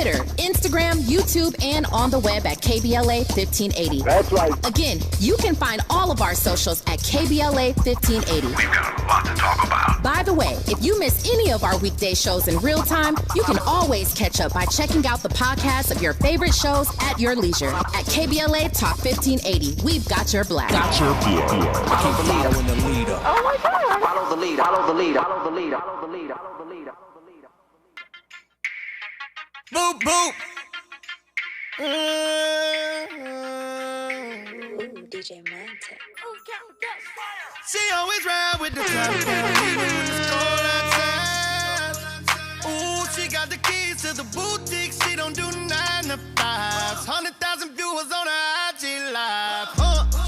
Twitter, Instagram, YouTube, and on the web at KBLA 1580. That's right. Again, you can find all of our socials at KBLA 1580. We've got a lot to talk about. By the way, if you miss any of our weekday shows in real time, you can always catch up by checking out the podcast of your favorite shows at your leisure. At KBLA Talk 1580, we've got your black. Follow the leader when the leader. Oh my God. Follow the leader. Follow the leader. Follow the leader. Follow the leader. Follow the leader. Boop, boop. Ooh, DJ Manta. She always ride with the top down, even with the stroll outside. Ooh, she got the keys to the boutique. She don't do 9 to 5s. 100,000 viewers on her IG live.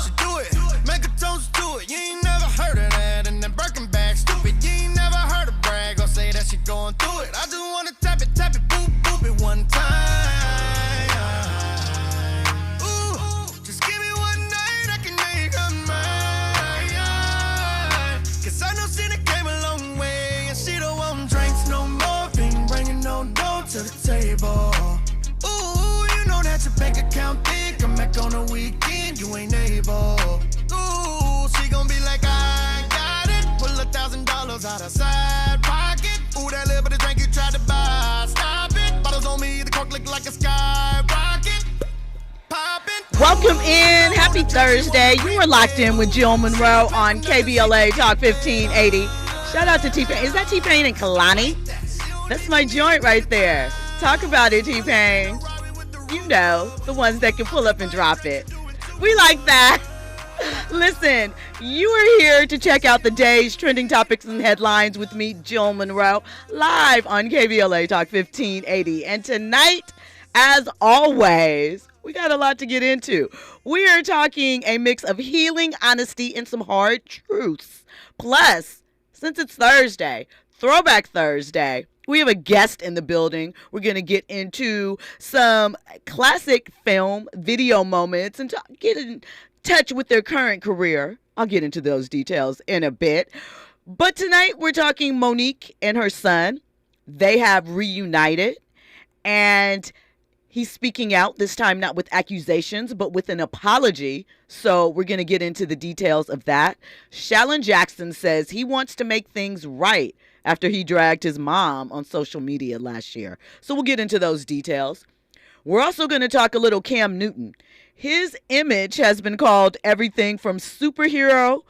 She do it, make a toast to it. You ain't never heard of that. And then Birkin bag, stupid. You ain't never heard her brag or say that she going through it. I just wanna tap it, boop, boop it one time. Ooh, just give me one night, I can make her mine. Cause I know she done came a long way, and she don't want drinks no more. Ain't bringing no dough to the table. Ooh, you know that your bank account thick. Come back on the weekend, you ain't able. Ooh, she gon' be like, I got it. Pull $1,000 out of side pocket. Ooh, that little bit of drink you tried to buy. Stop it. Bottles on me, the cork look like a skyrocket. Poppin'. Welcome in. Happy Thursday. You were locked in with Jill Munroe on KBLA Talk 1580. Shout out to T-Pain. Is that T-Pain and Kalani? That's my joint right there. Talk about it, T-Pain. You know, the ones that can pull up and drop it. We like that. Listen, you are here to check out the day's trending topics and headlines with me, Jill Munroe, live on KBLA Talk 1580. And tonight, as always, we got a lot to get into. We are talking a mix of healing, honesty, and some hard truths. Plus, since it's Thursday, Throwback Thursday, we have a guest in the building. We're going to get into some classic film video moments and get in touch with their current career. I'll get into those details in a bit. But tonight we're talking Monique and her son. They have reunited, and he's speaking out, this time not with accusations, but with an apology. So we're going to get into the details of that. Shalon Jackson says he wants to make things right after he dragged his mom on social media last year. So we'll get into those details. We're also going to talk a little Cam Newton. His image has been called everything from superhero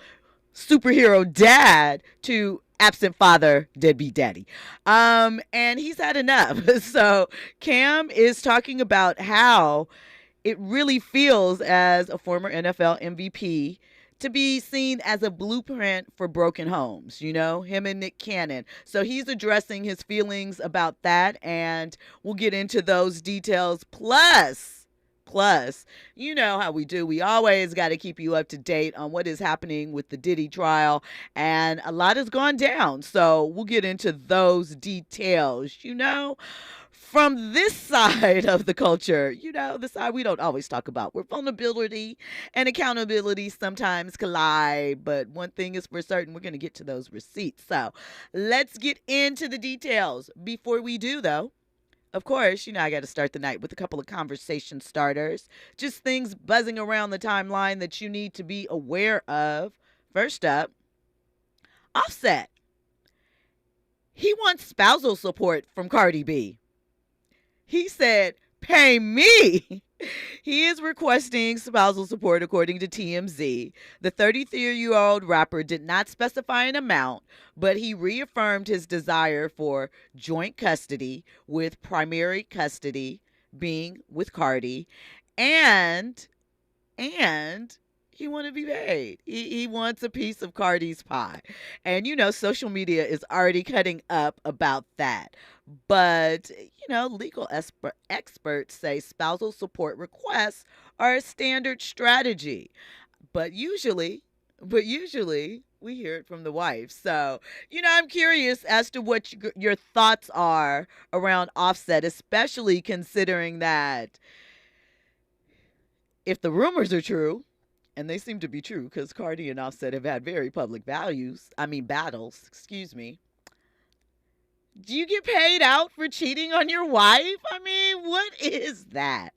dad to absent father, deadbeat daddy. And he's had enough. So Cam is talking about how it really feels as a former NFL MVP to be seen as a blueprint for broken homes, you know, him and Nique Cannon. So he's addressing his feelings about that, and we'll get into those details. Plus, you know how we do. We always got to keep you up to date on what is happening with the Diddy trial, and a lot has gone down. So we'll get into those details, you know. From this side of the culture, you know, the side we don't always talk about, where vulnerability and accountability sometimes collide. But one thing is for certain, we're going to get to those receipts. So let's get into the details. Before we do, though, of course, you know, I got to start the night with a couple of conversation starters. Just things buzzing around the timeline that you need to be aware of. First up, Offset. He wants spousal support from Cardi B. He said, pay me. He is requesting spousal support, according to TMZ. The 33-year-old rapper did not specify an amount, but he reaffirmed his desire for joint custody, with primary custody being with Cardi, and he want to be paid. He wants a piece of Cardi's pie. And, you know, social media is already cutting up about that. But, you know, legal experts say spousal support requests are a standard strategy. But usually we hear it from the wife. So, you know, I'm curious as to what your thoughts are around Offset, especially considering that if the rumors are true, and they seem to be true because Cardi and Offset have had very public battles. Do you get paid out for cheating on your wife? I mean, What is that?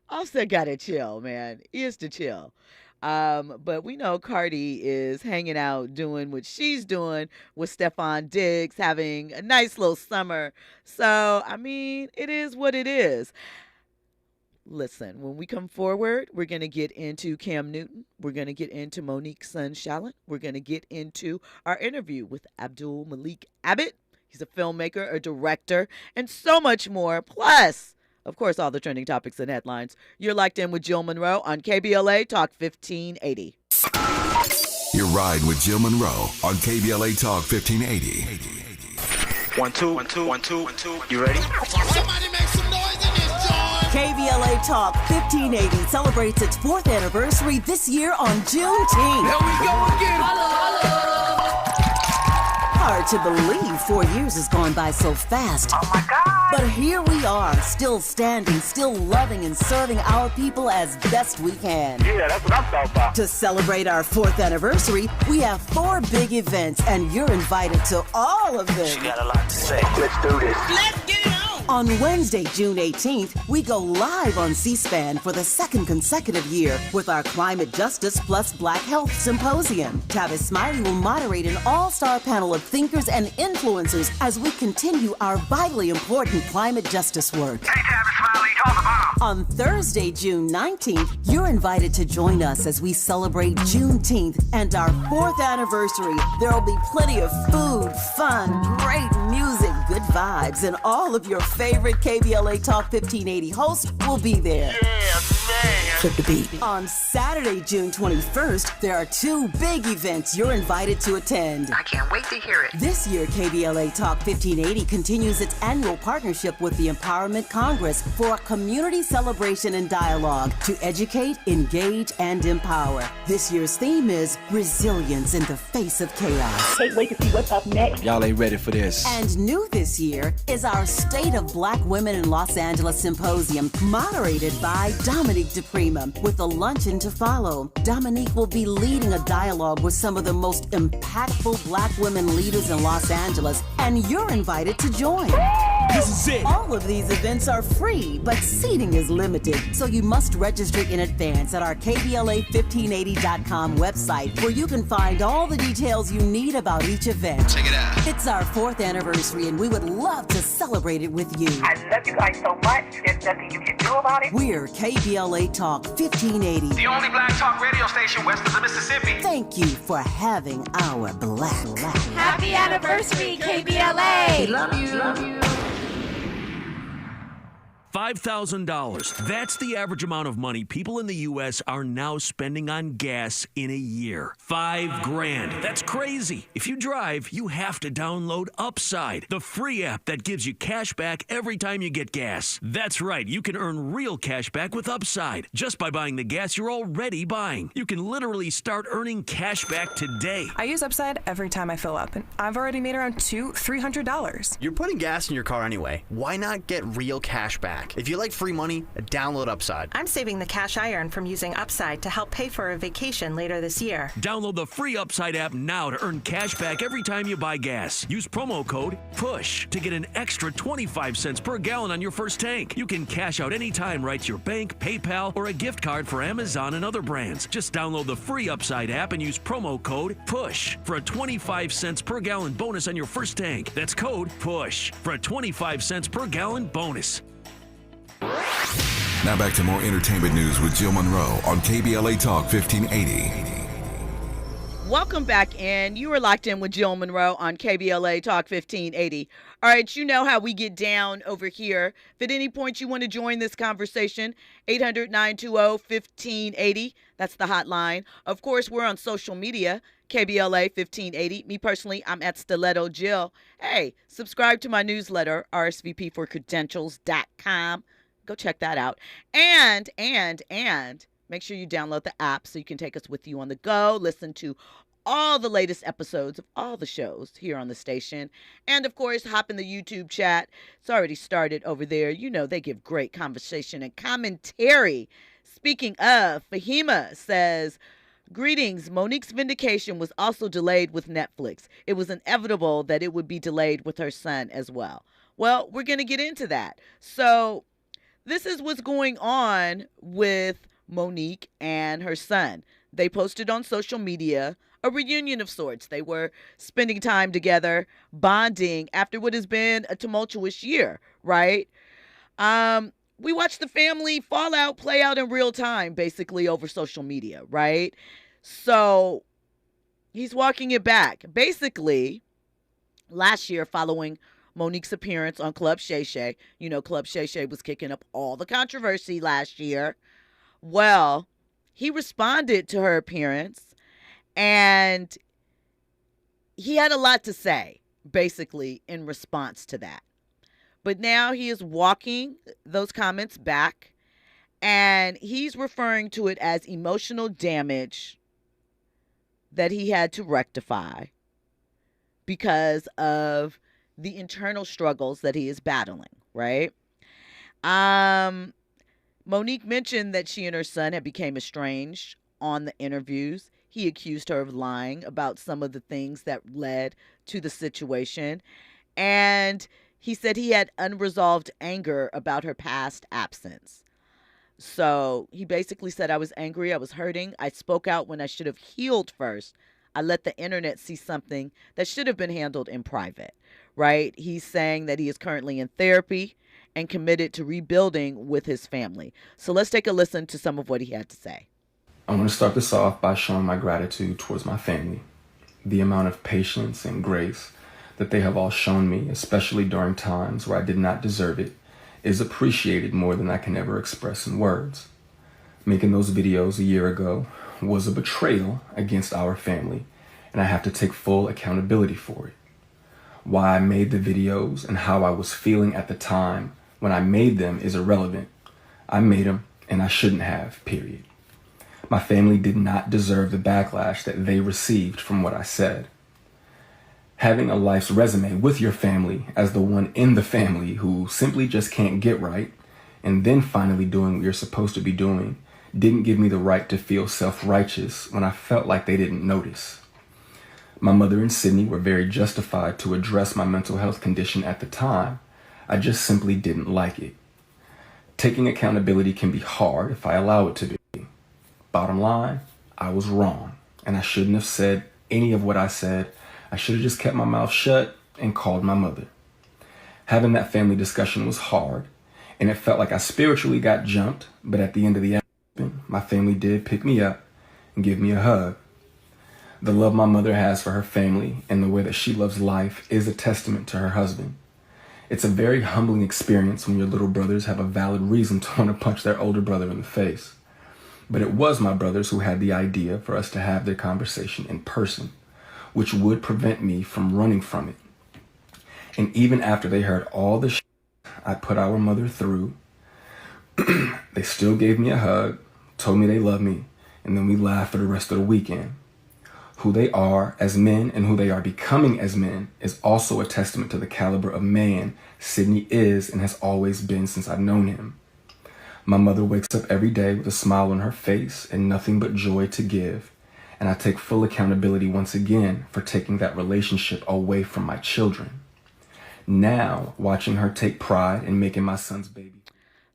Offset gotta chill, man. He is to chill. But we know Cardi is hanging out doing what she's doing with Stephon Diggs, having a nice little summer. So, I mean, it is what it is. Listen, when we come forward, we're going to get into Cam Newton. We're going to get into Monique's son, Shalon. We're going to get into our interview with Abdul Malik Abbott. He's a filmmaker, a director, and so much more. Plus, of course, all the trending topics and headlines. You're locked in with Jill Munroe on KBLA Talk 1580. You ride with Jill Munroe on KBLA Talk 1580. 1 2 1 2 1 2 1 2. You ready? Somebody make some noise in this joint. KBLA Talk 1580 celebrates its 4th anniversary this year on Juneteenth. Here we go again. Hard to believe 4 years has gone by so fast. Oh my God. But here we are, still standing, still loving and serving our people as best we can. Yeah, that's what I'm talking about. To celebrate our 4th anniversary, we have 4 big events, and you're invited to all of them. She got a lot to say. Let's do this. Let's get it on. On Wednesday, June 18th, we go live on C-SPAN for the 2nd consecutive year with our Climate Justice plus Black Health Symposium. Tavis Smiley will moderate an all-star panel of thinkers and influencers as we continue our vitally important climate justice work. Hey, Tavis Smiley, talk about. On Thursday, June 19th, you're invited to join us as we celebrate Juneteenth and our 4th anniversary. There will be plenty of food, fun, great music, good vibes, and all of your favorite KBLA Talk 1580 hosts will be there. Yeah, man. Flip the beat. On Saturday, June 21st, there are 2 big events you're invited to attend. I can't wait to hear it. This year, KBLA Talk 1580 continues its annual partnership with the Empowerment Congress for a community celebration and dialogue to educate, engage, and empower. This year's theme is Resilience in the Face of Chaos. Can't wait to see what's up next. Y'all ain't ready for this. And new this year is our State of Black Women in Los Angeles Symposium, moderated by Dominique DePrima, with a luncheon to follow. Dominique will be leading a dialogue with some of the most impactful Black women leaders in Los Angeles, and you're invited to join. This is it. All of these events are free, but seating is limited, so you must register in advance at our KBLA1580.com website, where you can find all the details you need about each event. Check it out. It's our 4th anniversary, and we would love to celebrate it with you. I love you guys so much. There's nothing you can do about it. We're KBLA Talk 1580. The only black talk radio station west of the Mississippi. Thank you for having our black. Happy anniversary, KBLA. Love you. $5,000. That's the average amount of money people in the U.S. are now spending on gas in a year. $5,000. That's crazy. If you drive, you have to download Upside, the free app that gives you cash back every time you get gas. That's right. You can earn real cash back with Upside just by buying the gas you're already buying. You can literally start earning cash back today. I use Upside every time I fill up, and I've already made around $300. You're putting gas in your car anyway. Why not get real cash back? If you like free money, download Upside. I'm saving the cash I earn from using Upside to help pay for a vacation later this year. Download the free Upside app now to earn cash back every time you buy gas. Use promo code PUSH to get an extra 25 cents per gallon on your first tank. You can cash out anytime right to your bank, PayPal, or a gift card for Amazon and other brands. Just download the free Upside app and use promo code PUSH for a 25 cents per gallon bonus on your first tank. That's code PUSH for a 25 cents per gallon bonus. Now back to more entertainment news with Jill Munroe on KBLA Talk 1580. Welcome back in. You are locked in with Jill Munroe on KBLA Talk 1580. All right, you know how we get down over here. If at any point you want to join this conversation, 800-920-1580. That's the hotline. Of course, we're on social media, KBLA 1580. Me personally, I'm at Stiletto Jill. Hey, subscribe to my newsletter, rsvpforcredentials.com. Go check that out. And make sure you download the app so you can take us with you on the go, listen to all the latest episodes of all the shows here on the station. And, of course, hop in the YouTube chat. It's already started over there. You know, they give great conversation and commentary. Speaking of, Fahima says, greetings. Monique's vindication was also delayed with Netflix. It was inevitable that it would be delayed with her son as well. Well, we're going to get into that. So this is what's going on with Monique and her son. They posted on social media a reunion of sorts. They were spending time together, bonding after what has been a tumultuous year, right? We watched the family fallout play out in real time, basically over social media, right? So he's walking it back. Basically, last year, following Monique's appearance on Club Shay Shay, Club Shay Shay was kicking up all the controversy last year. Well, he responded to her appearance, and he had a lot to say, basically, in response to that. But now he is walking those comments back, and he's referring to it as emotional damage that he had to rectify because of the internal struggles that he is battling, right? Monique mentioned that she and her son had become estranged on the interviews. He accused her of lying about some of the things that led to the situation. And he said he had unresolved anger about her past absence. So he basically said, I was angry, I was hurting. I spoke out when I should have healed first. I let the internet see something that should have been handled in private, right? He's saying that he is currently in therapy and committed to rebuilding with his family. So let's take a listen to some of what he had to say. I want to start this off by showing my gratitude towards my family. The amount of patience and grace that they have all shown me, especially during times where I did not deserve it, is appreciated more than I can ever express in words. Making those videos a year ago was a betrayal against our family, and I have to take full accountability for it. Why I made the videos and how I was feeling at the time when I made them is irrelevant. I made them and I shouldn't have, period. My family did not deserve the backlash that they received from what I said. Having a life's resume with your family as the one in the family who simply just can't get right, and then finally doing what you're supposed to be doing, didn't give me the right to feel self-righteous when I felt like they didn't notice. My mother and Sydney were very justified to address my mental health condition at the time. I just simply didn't like it. Taking accountability can be hard if I allow it to be. Bottom line, I was wrong, and I shouldn't have said any of what I said. I should have just kept my mouth shut and called my mother. Having that family discussion was hard, and it felt like I spiritually got jumped, but at the end of the episode, my family did pick me up and give me a hug. The love my mother has for her family and the way that she loves life is a testament to her husband. It's a very humbling experience when your little brothers have a valid reason to want to punch their older brother in the face. But it was my brothers who had the idea for us to have the conversation in person, which would prevent me from running from it. And even after they heard all the shit I put our mother through, they still gave me a hug, told me they love me, and then we laughed for the rest of the weekend. Who they are as men and who they are becoming as men is also a testament to the caliber of man Sydney is and has always been since I've known him. My mother wakes up every day with a smile on her face and nothing but joy to give. And I take full accountability once again for taking that relationship away from my children. Now, watching her take pride in making my son's baby.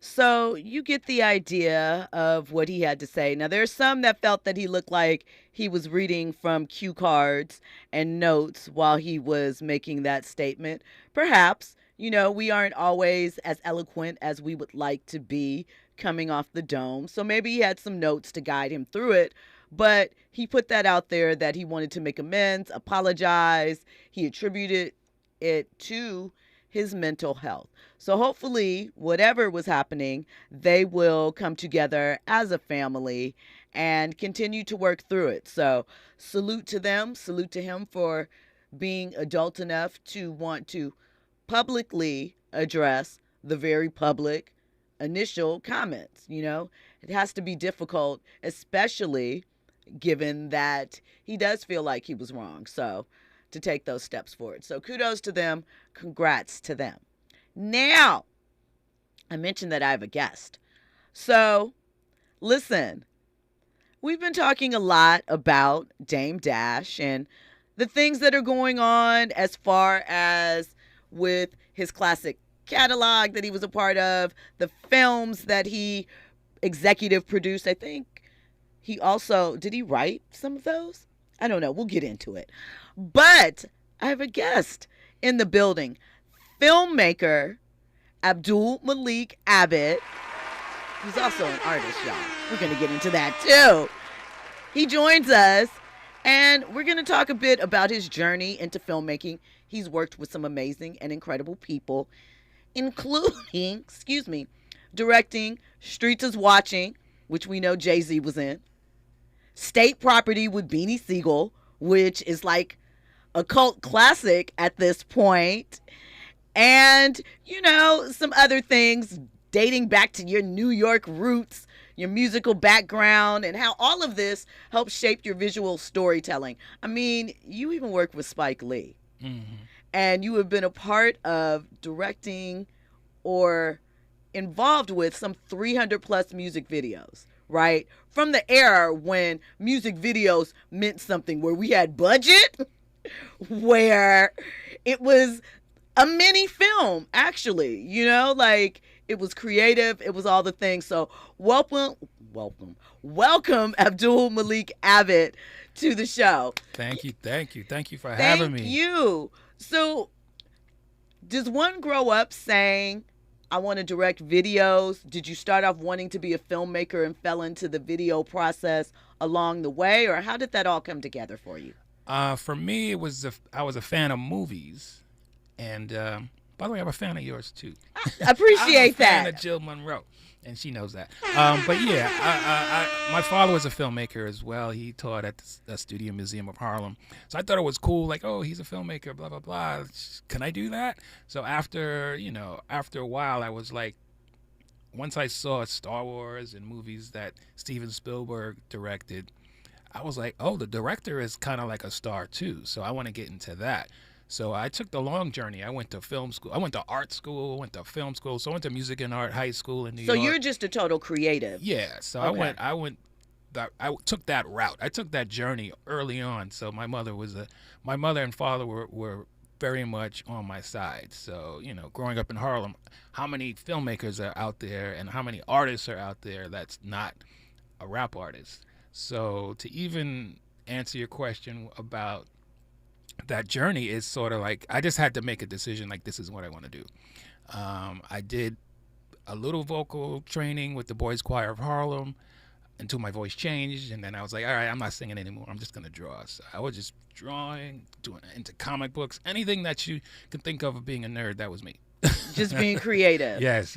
So you get the idea of what he had to say. Now, there's some that felt that he looked like he was reading from cue cards and notes while he was making that statement. Perhaps, we aren't always as eloquent as we would like to be coming off the dome. So maybe he had some notes to guide him through it. But he put that out there that he wanted to make amends, apologize. He attributed it to his mental health. So hopefully, whatever was happening, they will come together as a family and continue to work through it. So salute to them, salute to him for being adult enough to want to publicly address the very public initial comments. It has to be difficult, especially given that he does feel like he was wrong. So to take those steps forward. So kudos to them. Congrats to them. Now, I mentioned that I have a guest. So listen, we've been talking a lot about Dame Dash and the things that are going on as far as with his classic catalog that he was a part of, the films that he executive produced. I think he also, did he write some of those? I don't know. We'll get into it. But I have a guest in the building, filmmaker Abdul Malik Abbott. He's also an artist, y'all. We're going to get into that too. He joins us, and we're going to talk a bit about his journey into filmmaking. He's worked with some amazing and incredible people, including, directing Streets is Watching, which we know Jay-Z was in, State Property with Beanie Siegel, which is like a cult classic at this point, and, you know, some other things dating back to your New York roots, your musical background, and how all of this helps shape your visual storytelling. I mean, you even work with Spike Lee. Mm-hmm. And you have been a part of directing or involved with some 300 plus music videos, right? From the era when music videos meant something, where we had budget, where it was a mini film, actually, you know, like it was creative, it was all the things. So welcome Abdul Malik Abbott to the show. Thank you for having me. Thank you. So does one grow up saying, I want to direct videos? Did you start off wanting to be a filmmaker and fell into the video process along the way, or how did that all come together for you? For me, I was a fan of movies, and by the way, I'm a fan of yours too. I appreciate that. I'm a fan of Jill Munroe, and she knows that. But yeah, my father was a filmmaker as well. He taught at the Studio Museum of Harlem, so I thought it was cool. Like, oh, he's a filmmaker, blah blah blah. Can I do that? So after a while, I was like, once I saw Star Wars and movies that Steven Spielberg directed, I was like, oh, the director is kind of like a star too. So I want to get into that. So I took the long journey. I went to film school. I went to art school. I went to film school. So I went to music and art high school in New York. So you're just a total creative. Yeah. So okay. I took that route. I took that journey early on. So my mother and father were very much on my side. So, you know, growing up in Harlem, how many filmmakers are out there and how many artists are out there that's not a rap artist? So to even answer your question about that journey is sort of like, I just had to make a decision, like, this is what I want to do. I did a little vocal training with the Boys Choir of Harlem until my voice changed, and then I was like, all right, I'm not singing anymore. I'm just going to draw. So I was just drawing, doing into comic books, anything that you can think of being a nerd, that was me. Just being creative. Yes.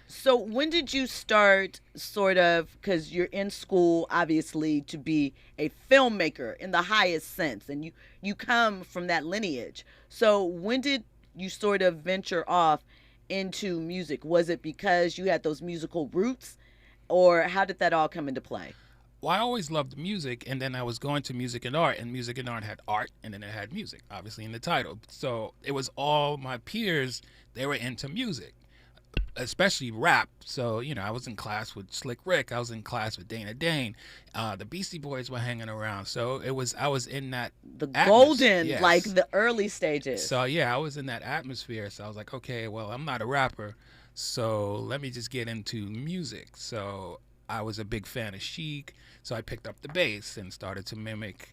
So when did you start sort of, because you're in school, obviously, to be a filmmaker in the highest sense, and you come from that lineage. So when did you sort of venture off into music? Was it because you had those musical roots, or how did that all come into play? Well, I always loved music, and then I was going to music and art had art, and then it had music, obviously, in the title. So it was all my peers, they were into music, especially rap. So, you know, I was in class with Slick Rick. I was in class with Dana Dane. The Beastie Boys were hanging around. So I was in that golden, yes. Like the early stages. So, yeah, I was in that atmosphere. So I was like, okay, well, I'm not a rapper, so let me just get into music. So I was a big fan of Chic, so I picked up the bass and started to mimic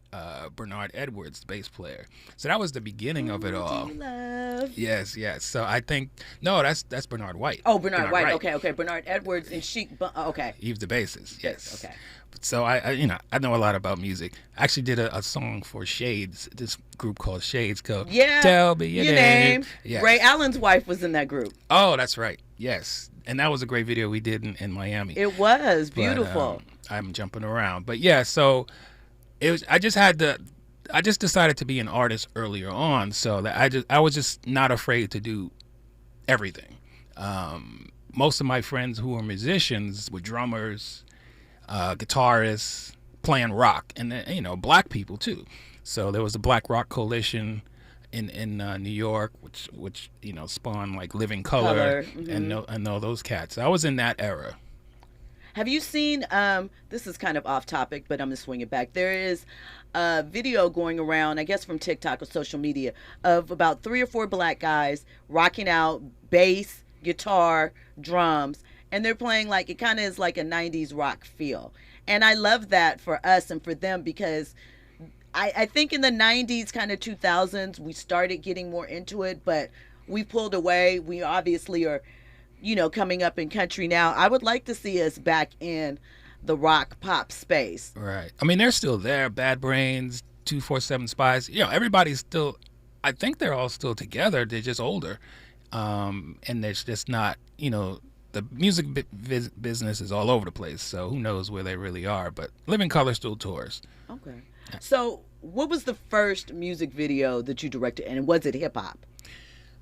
Bernard Edwards, the bass player. So that was the beginning of it all. Love. Yes. So I think that's Bernard White. Oh, Bernard White. Okay. Bernard Edwards and Chic. Okay. Eve the bassist. Yes. Okay. So I know a lot about music. I actually did a song for Shades, this group called Shades, called Tell Me Your Name. Yes. Ray Allen's wife was in that group. Oh, that's right. Yes. And that was a great video we did in Miami. It was beautiful. But, I'm jumping around. But yeah, so I just decided to be an artist earlier on, so that I was just not afraid to do everything. Most of my friends who were musicians were drummers, guitarists, playing rock, and then, you know, black people too. So there was the Black Rock Coalition in New York, which you know spawned like Living Color, mm-hmm. and all those cats. I was in that era. Have you seen, this is kind of off topic, but I'm going to swing it back. There is a video going around, I guess from TikTok or social media, of about 3 or 4 black guys rocking out bass, guitar, drums, and they're playing like, it kind of is like a 90s rock feel. And I love that for us and for them because I think in the 90s, kind of 2000s, we started getting more into it, but we pulled away. We obviously are, you know, coming up in country now. I would like to see us back in the rock pop space. Right. I mean, they're still there. Bad Brains, 247 Spies. You know, everybody's still, I think they're all still together. They're just older. And there's just not, you know, the music business is all over the place. So who knows where they really are. But Living Colour still tours. Okay. So what was the first music video that you directed, and was it hip hop?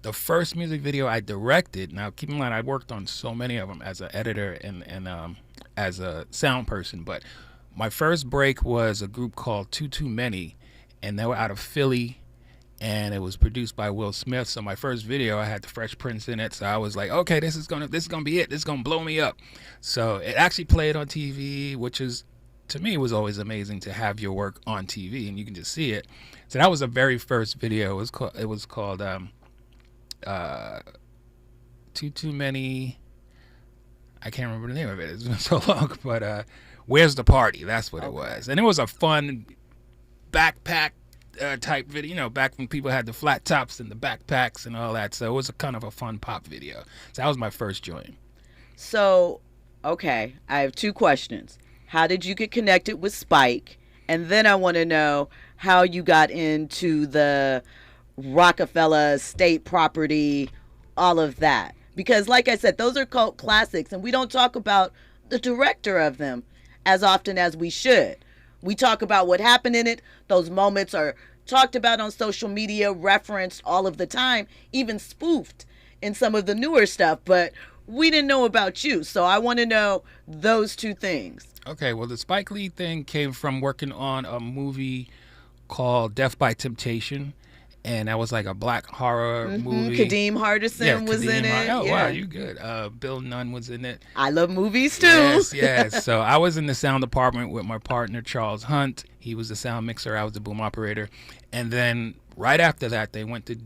The first music video I directed, now keep in mind I worked on so many of them as an editor and as a sound person, but my first break was a group called Too Many, and they were out of Philly, and it was produced by Will Smith. So my first video, I had the Fresh Prince in it, so I was like, okay, this is gonna be it. This is gonna blow me up. So it actually played on TV, which is, to me, was always amazing to have your work on TV and you can just see it. So that was the very first video. It was called Too Many. I can't remember the name of it. It's been so long, but Where's the Party? That's what it was. And it was a fun backpack type video, you know, back when people had the flat tops and the backpacks and all that. So it was a kind of a fun pop video. So that was my first joint. So, okay, I have 2 questions. How did you get connected with Spike? And then I want to know how you got into the Rockefeller state property, all of that. Because like I said, those are cult classics, and we don't talk about the director of them as often as we should. We talk about what happened in it. Those moments are talked about on social media, referenced all of the time, even spoofed in some of the newer stuff, but we didn't know about you. So I want to know those 2 things. Okay, well, the Spike Lee thing came from working on a movie called Death by Temptation, and that was like a black horror movie. Kadeem Hardison was in it. Oh, wow, you good. Bill Nunn was in it. I love movies, too. Yes. So I was in the sound department with my partner, Charles Hunt. He was the sound mixer. I was the boom operator. And then right after that, they went to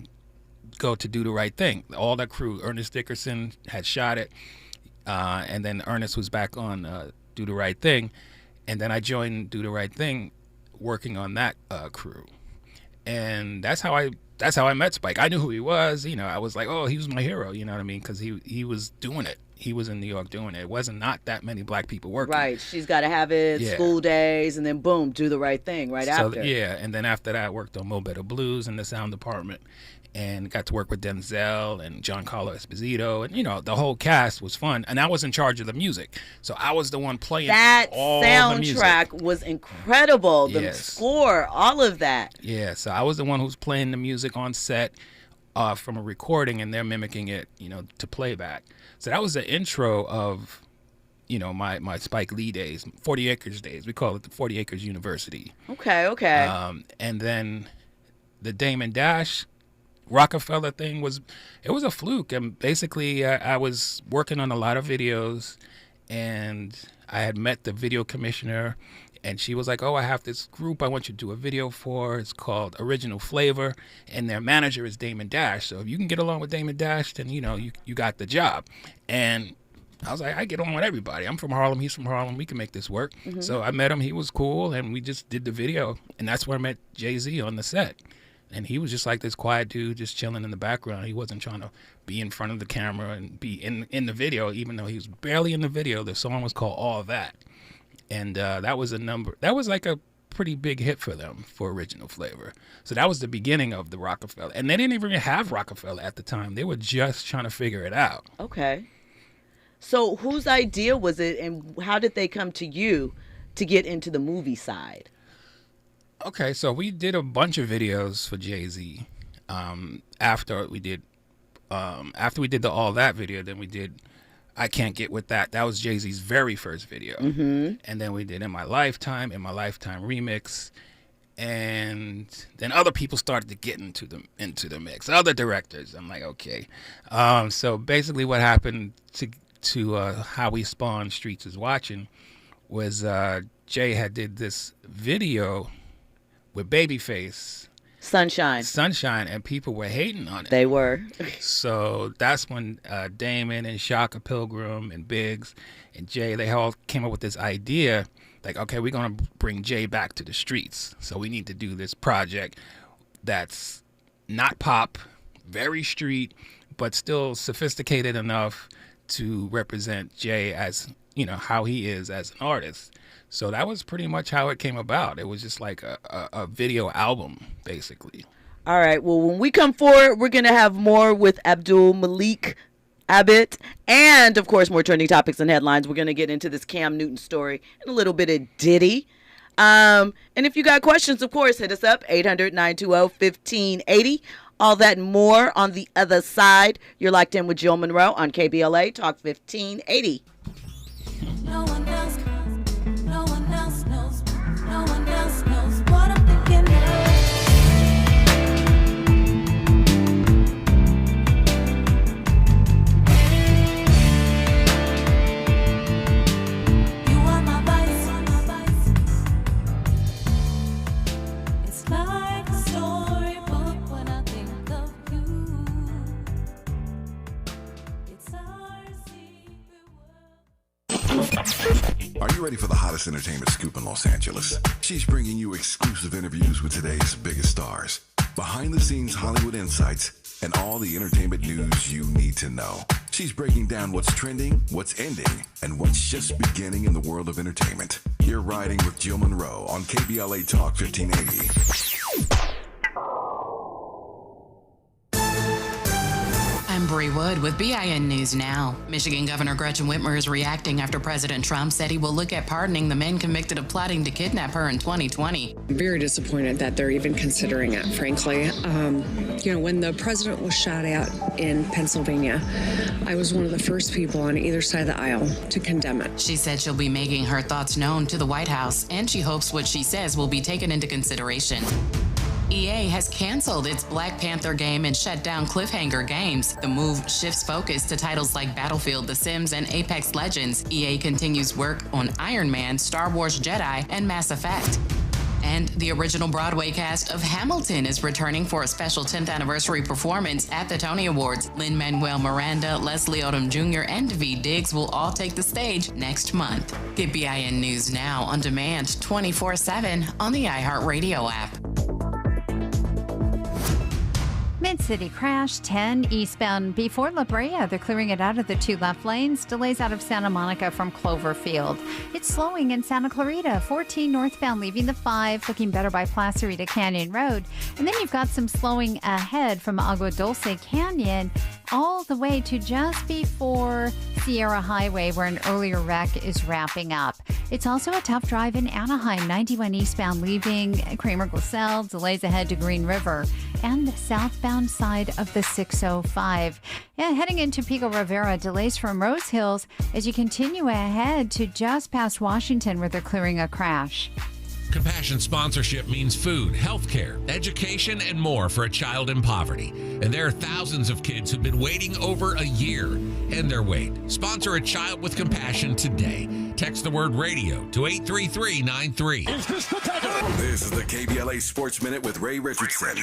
go to Do the Right Thing. All that crew, Ernest Dickerson had shot it, and then Ernest was back on Do the Right Thing, and then I joined Do the Right Thing working on that crew. And that's how I met Spike. I knew who he was. You know, I was like, oh, he was my hero. You know what I mean? Because he was doing it. He was in New York doing it. It wasn't not that many black people working. Right. She's Got to Have It, School Days, and then boom, Do the Right Thing after. Yeah, and then after that, I worked on Mo Better Blues in the sound department, and got to work with Denzel and Giancarlo Esposito, and you know, the whole cast was fun. And I was in charge of the music, so I was the one playing that all soundtrack the music. Was incredible. The score, all of that. Yeah, so I was the one who was playing the music on set from a recording, and they're mimicking it, you know, to playback. So that was the intro of, you know, my Spike Lee days, 40 Acres days. We call it the 40 Acres University. Okay. And then the Damon Dash Rockefeller thing was a fluke. And basically, I was working on a lot of videos, and I had met the video commissioner, and she was like, oh, I have this group I want you to do a video for. It's called Original Flavor, and their manager is Damon Dash. So if you can get along with Damon Dash, then, you know, you got the job. And I was like, I get on with everybody. I'm from Harlem. He's from Harlem. We can make this work. Mm-hmm. So I met him. He was cool, and we just did the video. And that's where I met Jay-Z on the set. And he was just like this quiet dude, just chilling in the background. He wasn't trying to be in front of the camera and be in the video, even though he was barely in the video. The song was called All That. And that was like a pretty big hit for them, for Original Flavor. So that was the beginning of the Rockefeller. And they didn't even have Rockefeller at the time. They were just trying to figure it out. Okay. So whose idea was it, and how did they come to you to get into the movie side? Okay, so we did a bunch of videos for Jay-Z. After we did the All That video, then we did I Can't Get With That. That was Jay-Z's very first video. Mm-hmm. And then we did In My Lifetime remix. And then other people started to get into the mix. Other directors. I'm like, okay. So basically what happened to how we spawned Streets is Watching was Jay had did this video with Babyface. Sunshine, and people were hating on it. They were. So that's when Damon and Shaka Pilgrim and Biggs and Jay, they all came up with this idea, like, okay, we're going to bring Jay back to the streets. So we need to do this project that's not pop, very street, but still sophisticated enough to represent Jay as, you know, how he is as an artist. So that was pretty much how it came about. It was just like a video album, basically. All right. Well, when we come forward, we're going to have more with Abdul Malik Abbott and, of course, more trending topics and headlines. We're going to get into this Cam Newton story and a little bit of Diddy. And if you got questions, of course, hit us up, 800-920-1580. All that and more on the other side. You're locked in with Jill Munroe on KBLA Talk 1580. No one else knows what I'm thinking. You are my vice. It's like a storybook when I think of you. It's our secret world. Are you ready for the hottest entertainment scoop in Los Angeles? She's bringing you exclusive interviews with today's biggest stars, behind-the-scenes Hollywood insights, and all the entertainment news you need to know. She's breaking down what's trending, what's ending, and what's just beginning in the world of entertainment. You're riding with Jill Munroe on KBLA Talk 1580. I'm Bree Wood with BIN News Now. Michigan Governor Gretchen Whitmer is reacting after President Trump said he will look at pardoning the men convicted of plotting to kidnap her in 2020. I'm very disappointed that they're even considering it, frankly. When the president was shot at in Pennsylvania, I was one of the first people on either side of the aisle to condemn it. She said she'll be making her thoughts known to the White House, and she hopes what she says will be taken into consideration. EA has canceled its Black Panther game and shut down Cliffhanger Games. The move shifts focus to titles like Battlefield, The Sims, and Apex Legends. EA continues work on Iron Man, Star Wars Jedi, and Mass Effect. And the original Broadway cast of Hamilton is returning for a special 10th anniversary performance at the Tony Awards. Lin-Manuel Miranda, Leslie Odom Jr., and Daveed Diggs will all take the stage next month. Get BIN News Now on demand 24/7 on the iHeartRadio app. Mid-City crash, 10 eastbound before La Brea. They're clearing it out of the 2 left lanes. Delays out of Santa Monica from Cloverfield. It's slowing in Santa Clarita, 14 northbound leaving the 5, looking better by Placerita Canyon Road. And then you've got some slowing ahead from Agua Dulce Canyon all the way to just before Sierra Highway, where an earlier wreck is wrapping up. It's also a tough drive in Anaheim, 91 eastbound leaving Kramer Glassell, delays ahead to Green River, and the southbound side of the 605. Heading into Pico Rivera, delays from Rose Hills as you continue ahead to just past Washington, where they're clearing a crash. Compassion sponsorship means food, healthcare, education, and more for a child in poverty. And there are thousands of kids who've been waiting over a year. End their wait. Sponsor a child with compassion today. Text the word radio to 83393. This is the KBLA Sports Minute with Ray Richardson.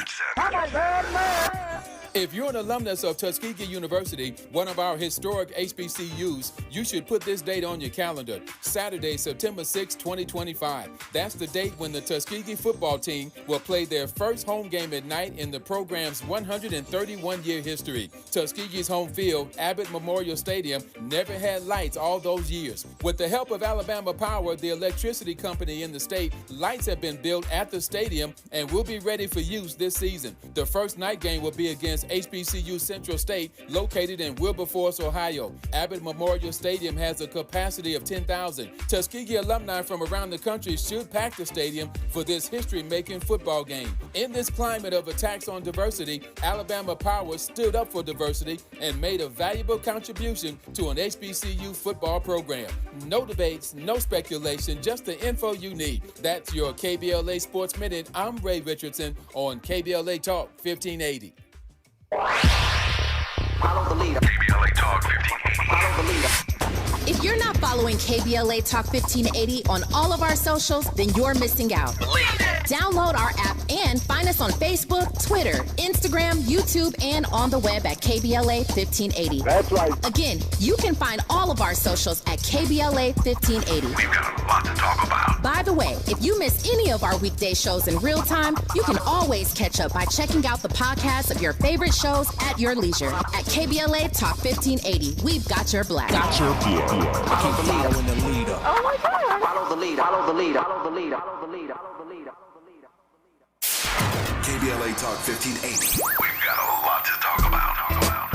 If you're an alumnus of Tuskegee University, one of our historic HBCUs, you should put this date on your calendar. Saturday, September 6, 2025. That's the date when the Tuskegee football team will play their first home game at night in the program's 131-year history. Tuskegee's home field, Abbott Memorial Stadium, never had lights all those years. With the help of Alabama Power, the electricity company in the state, lights have been built at the stadium and will be ready for use this season. The first night game will be against HBCU Central State, located in Wilberforce, Ohio. Abbott Memorial Stadium has a capacity of 10,000. Tuskegee alumni from around the country should pack the stadium for this history-making football game. In this climate of attacks on diversity, Alabama Power stood up for diversity and made a valuable contribution to an HBCU football program. No debates, no speculation, just the info you need. That's your KBLA Sports Minute. I'm Ray Richardson on KBLA Talk 1580. Follow the leader. KBLA Talk 1580. Follow the leader. If you're not following KBLA Talk 1580 on all of our socials, then you're missing out. Download our app and find us on Facebook, Twitter, Instagram, YouTube, and on the web at KBLA 1580. That's right. Again, you can find all of our socials at KBLA 1580. We've got a lot to talk about. By the way, if you miss any of our weekday shows in real time, you can always catch up by checking out the podcasts of your favorite shows at your leisure. At KBLA Talk 1580, we've got your black. Got your black. Keep following the leader. Oh my God. Follow the leader. Follow the leader. Follow the leader. Follow the leader. Follow the leader. KBLA Talk 1580. We've got a lot to talk about.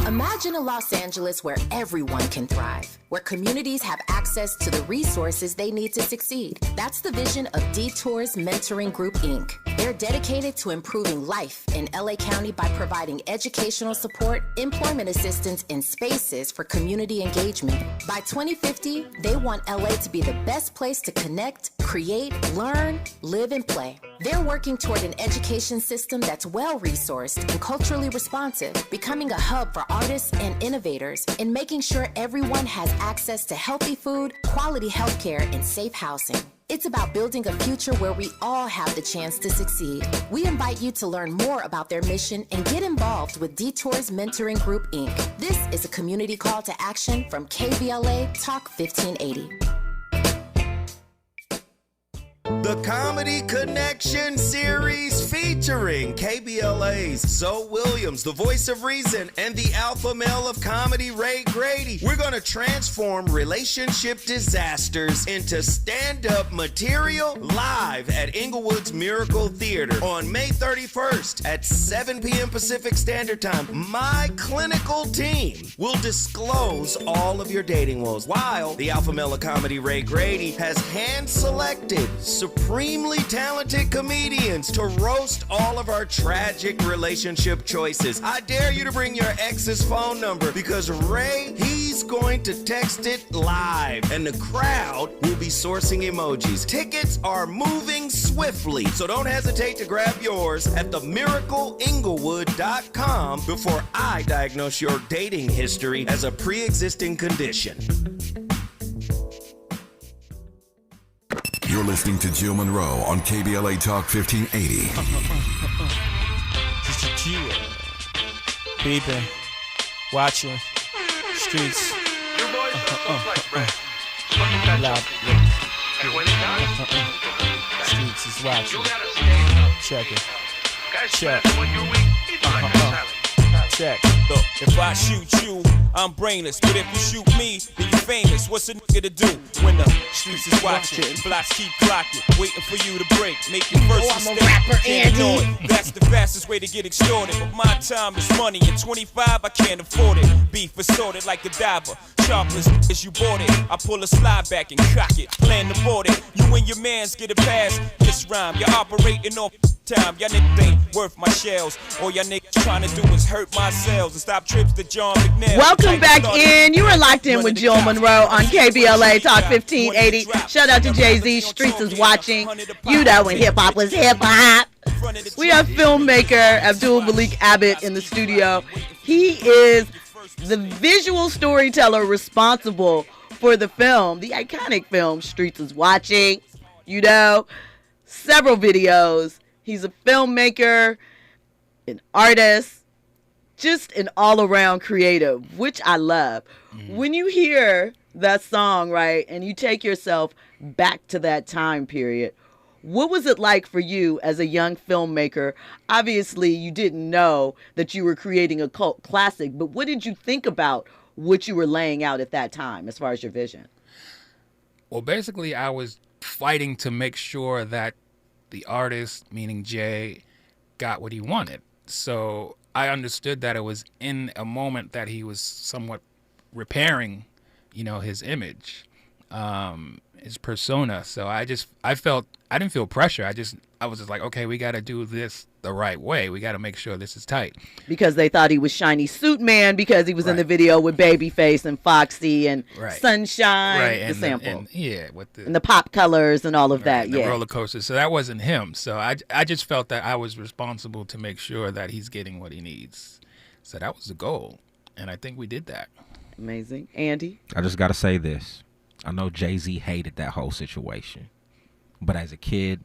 Imagine a Los Angeles where everyone can thrive, where communities have access to the resources they need to succeed. That's the vision of Detours Mentoring Group, Inc. They're dedicated to improving life in LA County by providing educational support, employment assistance, and spaces for community engagement. By 2050, they want LA to be the best place to connect, create, learn, live, and play. They're working toward an education system that's well-resourced and culturally responsive, becoming a hub for artists and innovators, and making sure everyone has access to healthy food, quality healthcare, and safe housing. It's about building a future where we all have the chance to succeed. We invite you to learn more about their mission and get involved with Detours Mentoring Group, Inc. This is a community call to action from KBLA Talk 1580. The Comedy Connection series featuring KBLA's Zoe Williams, the voice of reason, and the alpha male of comedy, Ray Grady. We're going to transform relationship disasters into stand-up material live at Inglewood's Miracle Theater on May 31st at 7 p.m. Pacific Standard Time. My clinical team will disclose all of your dating woes, while the alpha male of comedy, Ray Grady, has hand-selected supremely talented comedians to roast all of our tragic relationship choices. I dare you to bring your ex's phone number, because Ray, he's going to text it live, and the crowd will be sourcing emojis. Tickets are moving swiftly, so don't hesitate to grab yours at themiracleinglewood.com before I diagnose your dating history as a pre-existing condition. You're listening to Jill Munroe on KBLA Talk 1580. Just a Jill. Peeping, watching, streets. Loud. Streets is watching. Check it. Check. Check. Look, if I shoot you, I'm brainless. But if you shoot me, then you famous. What's a nigga to do when the streets is watching? Blocks keep clocking, waiting for you to break. Make your first mistake. Can't ignore it. That's the fastest way to get extorted. But my time is money. At 25, I can't afford it. Beef assorted like a diver. Sharpless as you bought it. I pull a slide back and cock it. Plan to board it. You and your mans get a pass. This rhyme, you're operating off time. Y'all niggas ain't worth my shells. All y'all niggas trying to do is hurt my cells and stop trips to John McNair. Welcome back in. You are locked in with Jill Munroe on KBLA Talk 1580. Shout out to Jay-Z. Streets is watching. You know when hip-hop was hip-hop. We have filmmaker Abdul Malik Abbott in the studio. He is the visual storyteller responsible for the film, the iconic film Streets is Watching. You know, several videos. He's a filmmaker, an artist, just an all-around creative, which I love. When you hear that song, right, and you take yourself back to that time period, what was it like for you as a young filmmaker? Obviously, you didn't know that you were creating a cult classic, but what did you think about what you were laying out at that time as far as your vision? Well, basically, I was fighting to make sure that the artist, meaning Jay, got what he wanted. So I understood that it was in a moment that he was somewhat repairing, you know, his image, his persona. So I didn't feel pressure. I was just like, okay, we got to do this the right way. We got to make sure this is tight. Because they thought he was Shiny Suit Man because he was in the video with Babyface and Foxy and Sunshine, the sample. And the pop colors and all of that. The roller coaster. So that wasn't him. So I just felt that I was responsible to make sure that he's getting what he needs. So that was the goal. And I think we did that. Amazing. Andy? I just got to say this. I know Jay-Z hated that whole situation, but as a kid,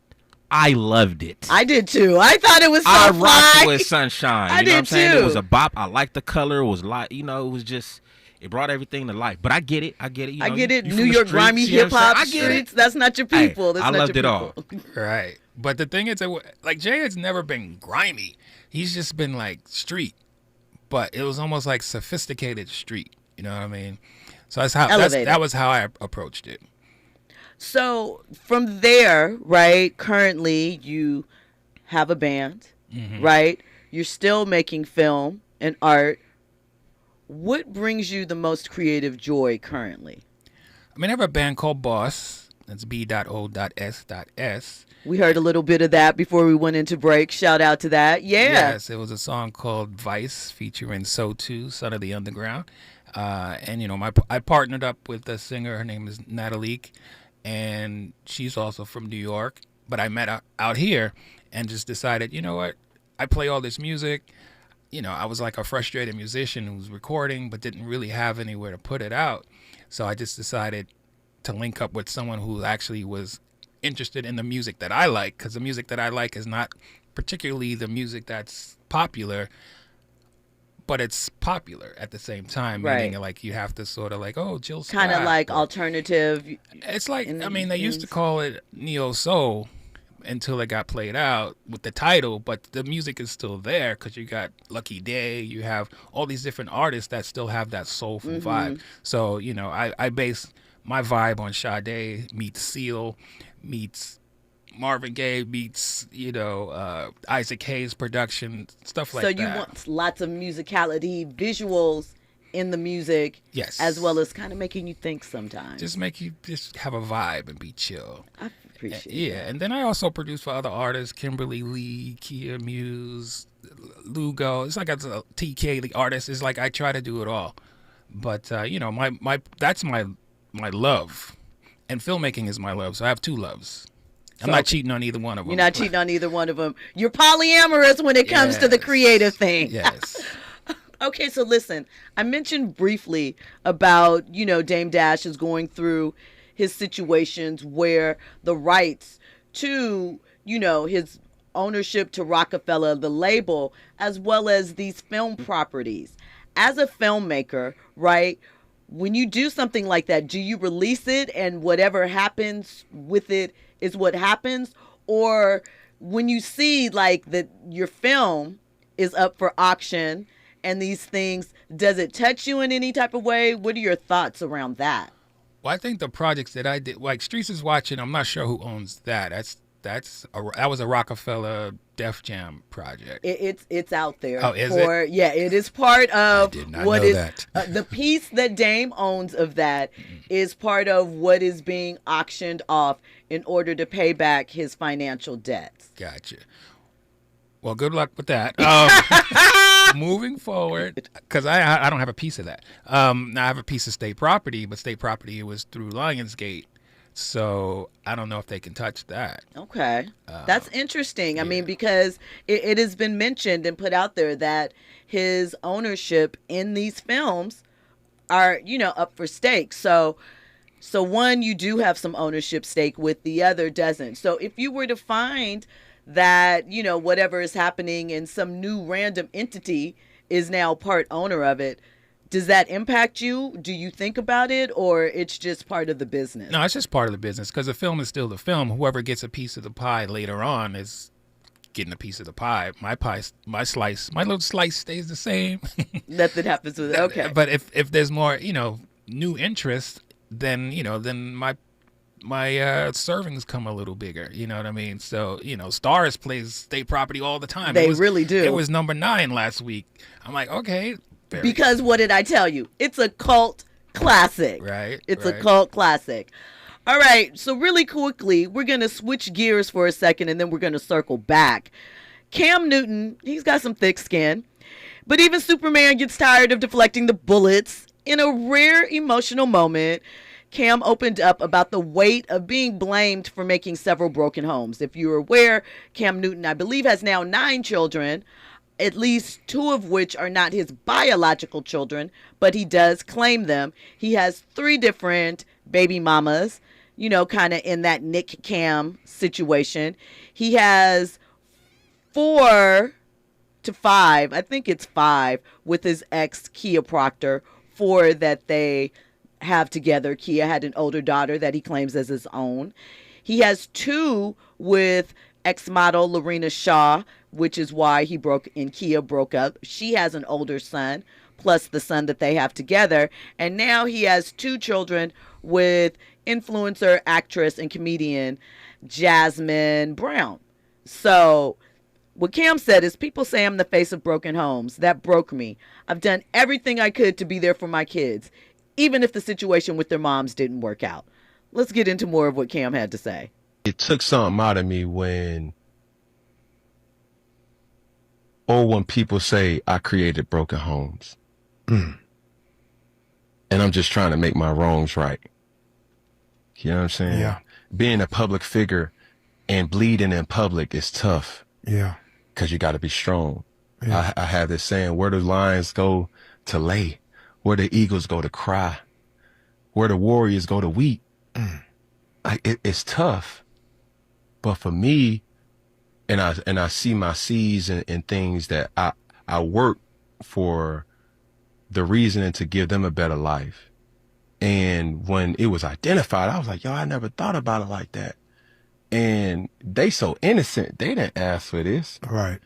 I loved it. I did too. I thought it was so I fly. rocked with Sunshine. I You know did what I'm saying? too. It was a bop. I liked the color. It was like, it was just, it brought everything to life. But I get it. You know, I get it. you New from the York streets, grimy you know hip what I'm hop saying? I get it. streets. That's not your people. Hey, That's I not loved your it all. people. Right. But the thing is, like, Jay has never been grimy. He's just been like street. But it was almost like sophisticated street. You know what I mean? So that was how I approached it. So from there, right, currently you have a band, right? You're still making film and art. What brings you the most creative joy currently? I mean, I have a band called Boss. That's B.O.S.S. We heard a little bit of that before we went into break. Shout out to that. Yeah. Yes, it was a song called Vice featuring So2, Son of the Underground. And, you know, I partnered up with a singer. Her name is Nique. And she's also from New York, but I met out here and just decided, you know what, I play all this music. You know, I was like a frustrated musician who was recording but didn't really have anywhere to put it out. So I just decided to link up with someone who actually was interested in the music that I like, because the music that I like is not particularly the music that's popular, but it's popular at the same time, Right. meaning like you have to sort of like, oh, Jill Scott. Kind of like alternative. It's like, I mean, they used to call it neo soul until it got played out with the title, but the music is still there because you got Lucky Day, you have all these different artists that still have that soulful vibe. So, you know, I base my vibe on Sade meets Seal meets Marvin Gaye meets, you know, Isaac Hayes production, stuff like that. So you want lots of musicality, visuals in the music. Yes. As well as kind of making you think sometimes. Just make you just have a vibe and be chill. I appreciate Yeah, and then I also produce for other artists, Kimberly Lee, Kia Muse, Lugo. It's like a TK, the artist. It's like I try to do it all. But, you know, my that's my love. And filmmaking is my love, so I have two loves. I'm not cheating on either one of them. You're not cheating on either one of them. You're polyamorous when it comes to the creative thing. Yes. Okay, so listen, I mentioned briefly about, you know, Dame Dash is going through his situations where the rights to, you know, his ownership to Rockefeller, the label, as well as these film properties. As a filmmaker, right, when you do something like that, do you release it and whatever happens with it is what happens? Or when you see like that your film is up for auction and these things, does it touch you in any type of way? What are your thoughts around that? Well, I think the projects that I did, like Streets is Watching, I'm not sure who owns that. That was a Rockefeller Def Jam project. It's out there. Oh, is it? Yeah, it is part of I did not what know is that. The piece that Dame owns of that is part of what is being auctioned off in order to pay back his financial debts. Gotcha. Well, good luck with that. Moving forward, because I don't have a piece of that. Now I have a piece of state property, but state property was through Lionsgate. So I don't know if they can touch that. Okay. That's interesting. I mean, because it has been mentioned and put out there that his ownership in these films are, you know, up for stake. So one, you do have some ownership stake with, the other doesn't. So if you were to find that, you know, whatever is happening and some new random entity is now part owner of it, does that impact you? Do you think about it, or it's just part of the business? No, it's just part of the business because the film is still the film. Whoever gets a piece of the pie later on is getting a piece of the pie. My little slice stays the same. Nothing happens with it. Okay. But if there's more, you know, new interest, then, you know, then my servings come a little bigger. You know what I mean? So, you know, Stars plays state property all the time. They really do. It was number 9 last week. I'm like, okay. Because what did I tell you? It's a cult classic. Right. It's a cult classic. All right. So really quickly, we're going to switch gears for a second and then we're going to circle back. Cam Newton, he's got some thick skin, but even Superman gets tired of deflecting the bullets. In a rare emotional moment, Cam opened up about the weight of being blamed for making several broken homes. If you're aware, Cam Newton, I believe, has now 9 children, at least 2 of which are not his biological children, but he does claim them. He has 3 different baby mamas, you know, kind of in that Nique Cam situation. He has 4 to 5, I think it's 5, with his ex, Kia Proctor, 4 that they have together. Kia had an older daughter that he claims as his own. He has 2 with ex-model Lorena Shaw, which is why he Kia broke up. She has an older son, plus the son that they have together. And now he has 2 children with influencer, actress, and comedian Jasmine Brown. So what Cam said is, people say I'm the face of broken homes. That broke me. I've done everything I could to be there for my kids, even if the situation with their moms didn't work out. Let's get into more of what Cam had to say. It took something out of me when people say I created broken homes. And I'm just trying to make my wrongs right. You know what I'm saying? Yeah. Being a public figure and bleeding in public is tough. Yeah. Because you got to be strong. Yeah. I have this saying, where the lions go to lay, where the eagles go to cry, where the warriors go to weep. It's tough. But for me, and I see my seeds and things that I work for the reasoning to give them a better life. And when it was identified, I was like, yo, I never thought about it like that. And they so innocent. They didn't ask for this. Right.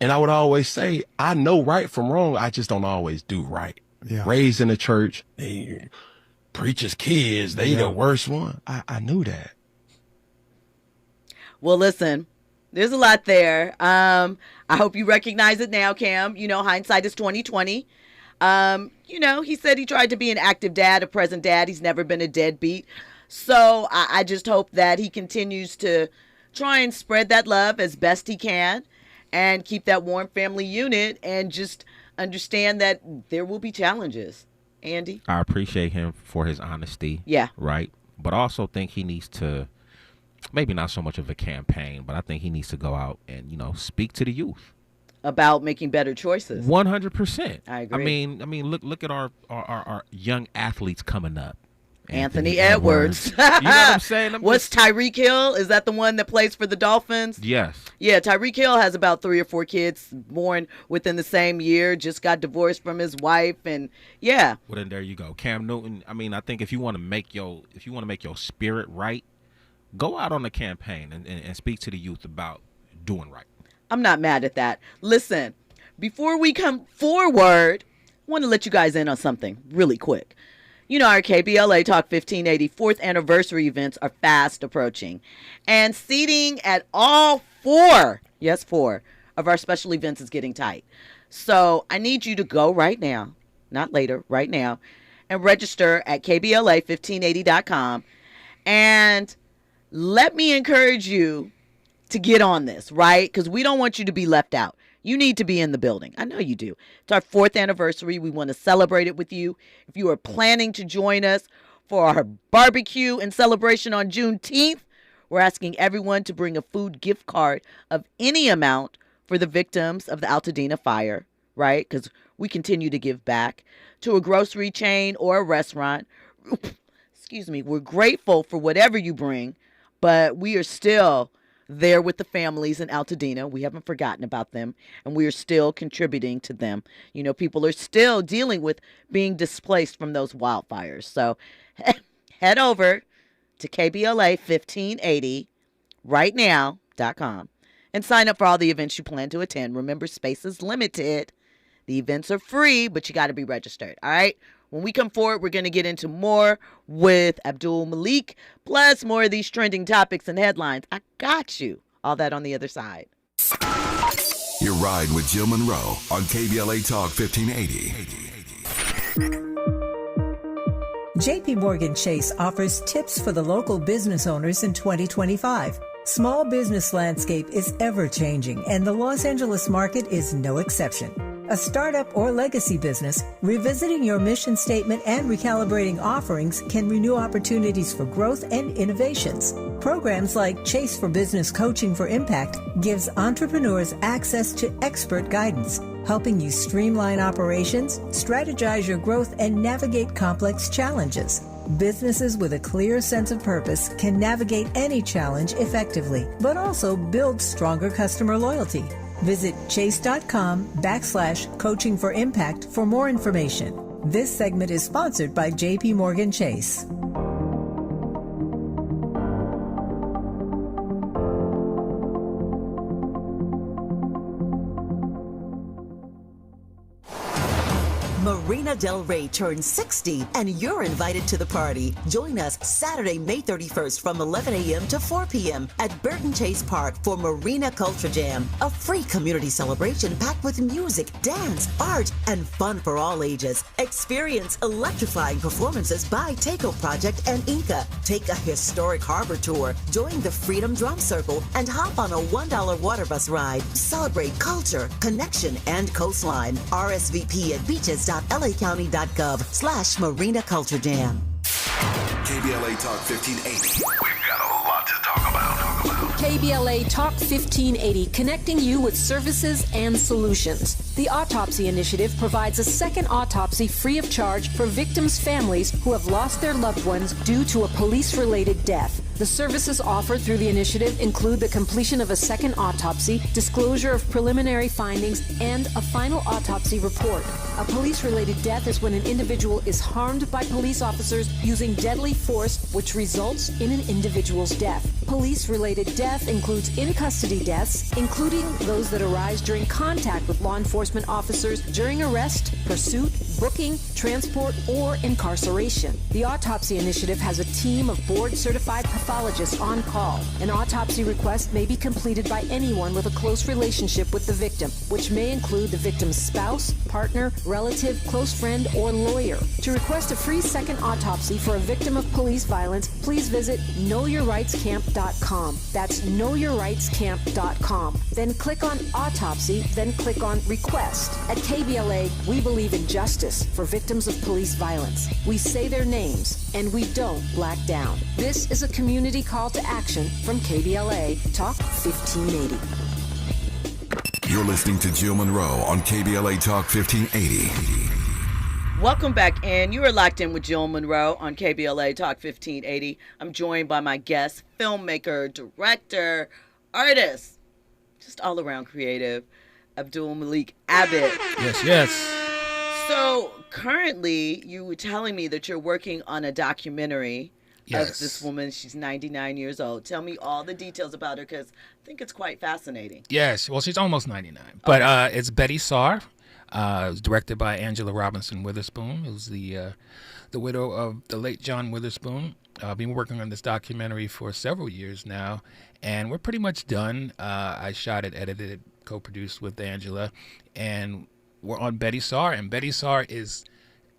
And I would always say, I know right from wrong. I just don't always do right. Yeah. Raised in the church, they preachers' kids, they the worst one. I knew that. Well, listen, there's a lot there. I hope you recognize it now, Cam. You know, hindsight is 20/20. You know, he said he tried to be an active dad, a present dad. He's never been a deadbeat. So I just hope that he continues to try and spread that love as best he can and keep that warm family unit, and just understand that there will be challenges. Andy? I appreciate him for his honesty. Yeah. Right. But I also think he needs to, maybe not so much of a campaign, but I think he needs to go out and, you know, speak to the youth about making better choices. 100%. I agree. I mean, look at our young athletes coming up. Anthony Edwards. You know what I'm saying? What's Tyreek Hill? Is that the one that plays for the Dolphins? Yes. Yeah, Tyreek Hill has about 3 or 4 kids born within the same year, just got divorced from his wife, and yeah. Well, then there you go. Cam Newton, I mean, I think if you want to make your spirit right, go out on the campaign and speak to the youth about doing right. I'm not mad at that. Listen, before we come forward, I want to let you guys in on something really quick. You know, our KBLA Talk 1580 4th anniversary events are fast approaching. And seating at all 4 of our special events is getting tight. So I need you to go right now, not later, right now, and register at KBLA1580.com. And let me encourage you to get on this, right? Because we don't want you to be left out. You need to be in the building. I know you do. It's our 4th anniversary. We want to celebrate it with you. If you are planning to join us for our barbecue and celebration on Juneteenth, we're asking everyone to bring a food gift card of any amount for the victims of the Altadena fire, right? Because we continue to give back to a grocery chain or a restaurant. Excuse me. We're grateful for whatever you bring, but we are still there with the families in Altadena. We haven't forgotten about them, and we are still contributing to them. You know, people are still dealing with being displaced from those wildfires. So head over to KBLA1580 rightnow.com and sign up for all the events you plan to attend. Remember, space is limited. The events are free, but you got to be registered. All right. When we come forward, we're going to get into more with Abdul Malik, plus more of these trending topics and headlines. I got you. All that on the other side. You're riding with Jill Munroe on KBLA Talk 1580. JP Morgan Chase offers tips for the local business owners in 2025. Small business landscape is ever changing, and the Los Angeles market is no exception. A startup or legacy business, revisiting your mission statement and recalibrating offerings can renew opportunities for growth and innovations. Programs like Chase for Business Coaching for Impact gives entrepreneurs access to expert guidance, helping you streamline operations, strategize your growth, and navigate complex challenges. Businesses with a clear sense of purpose can navigate any challenge effectively, but also build stronger customer loyalty. Visit chase.com/coaching for impact for more information. This segment is sponsored by JP Morgan Chase. Marina Del Rey turns 60, and you're invited to the party. Join us Saturday, May 31st from 11 a.m. to 4 p.m. at Burton Chase Park for Marina Culture Jam, a free community celebration packed with music, dance, art, and fun for all ages. Experience electrifying performances by Takeo Project and Inca. Take a historic harbor tour, join the Freedom Drum Circle, and hop on a $1 water bus ride. Celebrate culture, connection, and coastline. RSVP at beaches.lacounty.gov/Marina Culture Jam. KBLA Talk 1580. We've got a lot to talk about. KBLA Talk 1580, connecting you with services and solutions. The Autopsy Initiative provides a second autopsy free of charge for victims' families who have lost their loved ones due to a police-related death. The services offered through the initiative include the completion of a second autopsy, disclosure of preliminary findings, and a final autopsy report. A police-related death is when an individual is harmed by police officers using deadly force, which results in an individual's death. Police-related death includes in-custody deaths, including those that arise during contact with law enforcement officers during arrest, pursuit, booking, transport, or incarceration. The Autopsy Initiative has a team of board-certified pathologists on call. An autopsy request may be completed by anyone with a close relationship with the victim, which may include the victim's spouse, partner, relative, close friend, or lawyer. To request a free second autopsy for a victim of police violence, please visit knowyourrightscamp.com. That's knowyourrightscamp.com. Then click on Autopsy, then click on Request. At KBLA, we believe in justice for victims of police violence. We say their names, and we don't black down. This is a community call to action from KBLA Talk 1580. You're listening to Jill Munroe on KBLA Talk 1580. Welcome back in. You are locked in with Jill Munroe on KBLA Talk 1580. I'm joined by my guest, filmmaker, director, artist, just all around creative, Abdul Malik Abbott. Yes. So currently, you were telling me that you're working on a documentary of this woman. She's 99 years old. Tell me all the details about her, because I think it's quite fascinating. Yes. Well, she's almost 99. But it's Betty Saar. It was directed by Angela Robinson Witherspoon. It was the widow of the late John Witherspoon. I've been working on this documentary for several years now, and we're pretty much done. I shot it, edited it, co-produced with Angela, and we're on Betty Saar. And Betty Saar is,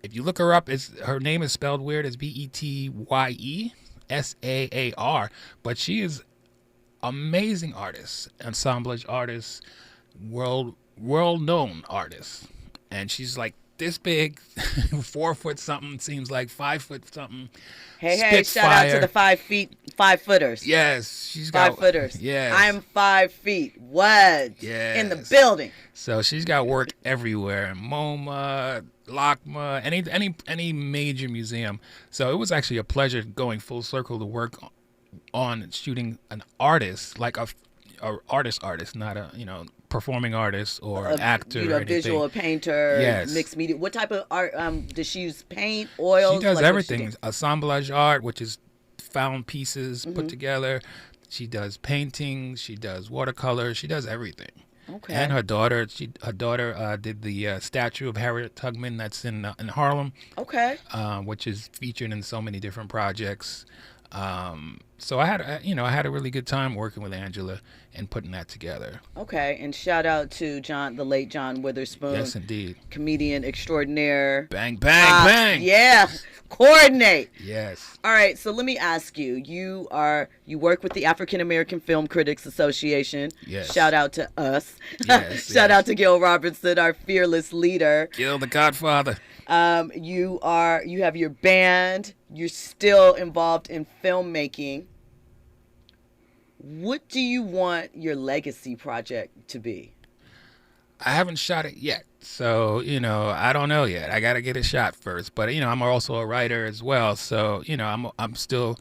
if you look her up, her name is spelled weird. It's BettySaar, but she is amazing artist, ensemblage artist, world-known artist. And she's like this big, 4 foot something, seems like 5 foot something. Hey, shout out to the 5 footers. Yes, she's got 5 footers. Yes, I'm 5 feet. What? Yes. In the building. So she's got work everywhere, MoMA, LACMA, any major museum. So it was actually a pleasure going full circle to work on shooting an artist, like a artist, not a performing artist or an actor or anything. Visual painter, yes. Mixed media. What type of art does she use? Paint, oils? She does everything. Assemblage art, which is found pieces put together. She does painting. She does watercolor. She does everything. Okay. And her daughter did the statue of Harriet Tubman that's in Harlem. Okay. Which is featured in so many different projects. So I had a really good time working with Angela and putting that together. Okay, and shout out to the late John Witherspoon. Yes, indeed. Comedian extraordinaire. Bang, bang, bang. Yeah, coordinate. Yes. All right, so let me ask you. You work with the African American Film Critics Association. Yes. Shout out to us. Yes. Shout out to Gil Robertson, our fearless leader. Gil, the Godfather. You have your band. You're still involved in filmmaking. What do you want your legacy project to be? I haven't shot it yet. So, I don't know yet. I got to get it shot first. But, I'm also a writer as well. So, I'm still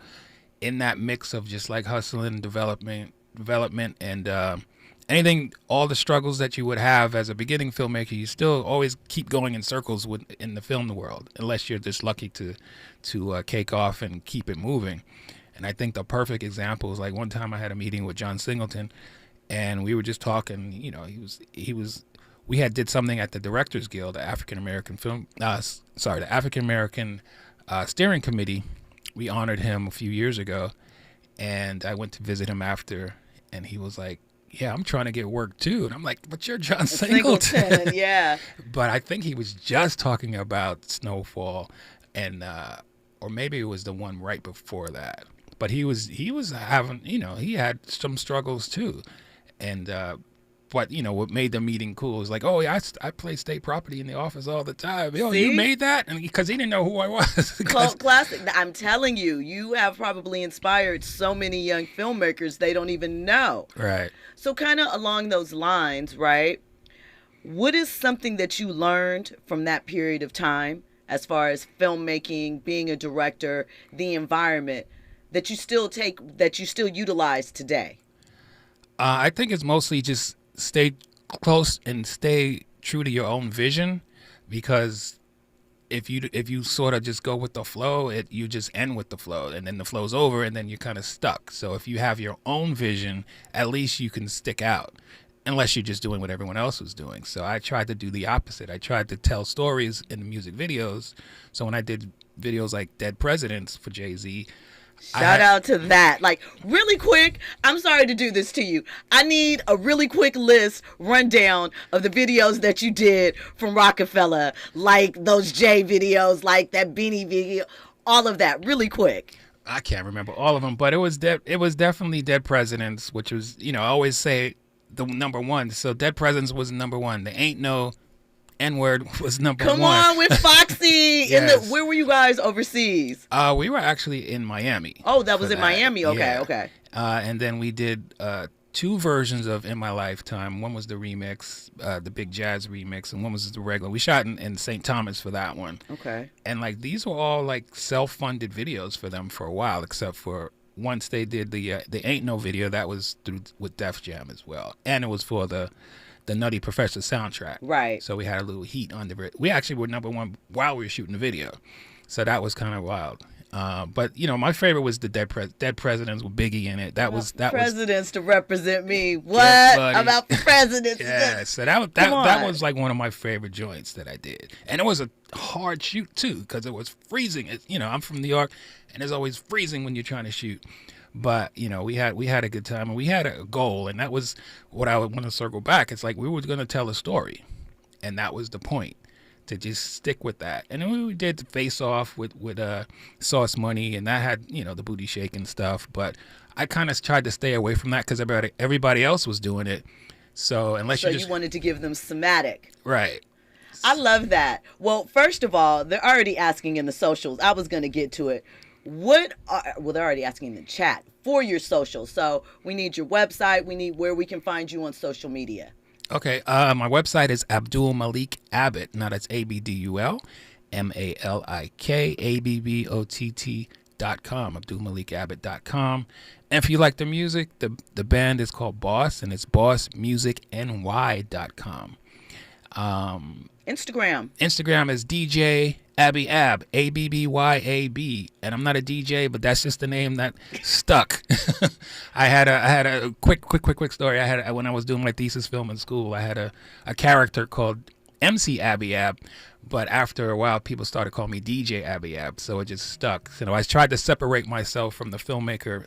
in that mix of just like hustling, development, and anything, all the struggles that you would have as a beginning filmmaker, you still always keep going in circles in the film world, unless you're just lucky to cake off and keep it moving. And I think the perfect example is like one time I had a meeting with John Singleton, and we were just talking. We had did something at the Directors Guild, the African American the African American Steering Committee. We honored him a few years ago, and I went to visit him after, and he was like, "Yeah, I'm trying to get work too." And I'm like, "But you're John Singleton." Yeah. But I think he was just talking about Snowfall, and or maybe it was the one right before that. But he was having, he had some struggles too, and but what made the meeting cool was like, "Oh yeah, I play state property in the office all the time." "Oh, you made that?" And because he didn't know who I was. Cult classic. I'm telling you, you have probably inspired so many young filmmakers they don't even know. Right. So kind of along those lines, right? What is something that you learned from that period of time as far as filmmaking, being a director, the environment that you still utilize today? I think it's mostly just stay close and stay true to your own vision, because if you sort of just go with the flow, you just end with the flow, and then the flow's over, and then you're kind of stuck. So if you have your own vision, at least you can stick out, unless you're just doing what everyone else was doing. So I tried to do the opposite. I tried to tell stories in the music videos. So when I did videos like Dead Presidents for Jay-Z, Shout out to that. Like, really quick, I'm sorry to do this to you. I need a really quick rundown of the videos that you did from Rockefeller, like those Jay videos, like that Beanie video, all of that, really quick. I can't remember all of them, but it was definitely Dead Presidents, which was, I always say the number one. So Dead Presidents was number one. There ain't no N-word was number one. Come on with Foxy. Yes. Where were you guys overseas? We were actually in Miami. Oh, that was in Miami. Okay, yeah. Okay. And then we did 2 versions of In My Lifetime. One was the remix, the Big Jazz remix, and one was the regular. We shot in St. Thomas for that one. Okay. And like these were all like self-funded videos for them for a while, except for once they did the Ain't No video that was with Def Jam as well, and it was for the Nutty Professor soundtrack. Right. So we had a little heat under it. We actually were number one while we were shooting the video. So that was kind of wild. But, my favorite was the Dead Presidents with Biggie in it. That was Presidents to represent me. What about the presidents? Yeah, so that was like one of my favorite joints that I did. And it was a hard shoot, too, because it was freezing. I'm from New York, and it's always freezing when you're trying to shoot. But, we had a good time, and we had a goal, and that was what I would want to circle back. It's like we were going to tell a story, and that was the point, to just stick with that. And then we did the Face Off with Sauce Money, and that had, the booty shaking stuff. But I kind of tried to stay away from that because everybody else was doing it. So you wanted to give them somatic. Right. I love that. Well, first of all, they're already asking in the socials. I was going to get to it. They're already asking in the chat for your socials. So we need your website. We need where we can find you on social media. Okay. My website is Abdul Malik Abbott. Now that's ABDUL MALIKABBOTT.com. AbdulMalikAbbott.com. And if you like the music, the band is called Boss, and it's bossmusicny.com. Instagram is DJ Abby Ab, ABBYAB, and I'm not a DJ, but that's just the name that stuck. I had a quick story. When I was doing my thesis film in school, I had a character called MC Abby Ab, but after a while, people started calling me DJ Abby Ab, so it just stuck. So I tried to separate myself from the filmmaker,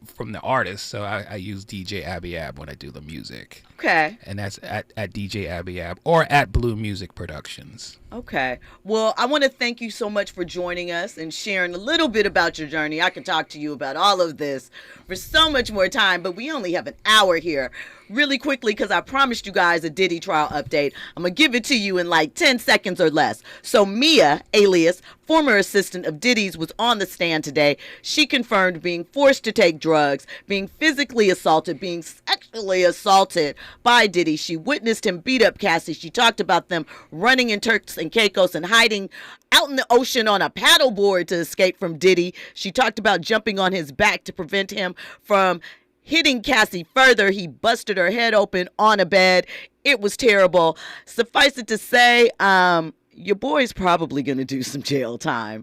from the artist, so I use DJ Abby Ab when I do the music. Okay. And that's at DJ Abby Ab or at Blue Music Productions. Okay. Well, I want to thank you so much for joining us and sharing a little bit about your journey. I could talk to you about all of this for so much more time, but we only have an hour here. Really quickly, because I promised you guys a Diddy trial update. I'm going to give it to you in like 10 seconds or less. So Mia, alias former assistant of Diddy's, was on the stand today. She confirmed being forced to take drugs, being physically assaulted, being sexually assaulted by Diddy. She witnessed him beat up Cassie. She talked about them running in Turks and Caicos and hiding out in the ocean on a paddleboard to escape from Diddy. She talked about jumping on his back to prevent him from hitting Cassie further. He busted her head open on a bed. It was terrible. Suffice it to say, your boy's probably going to do some jail time.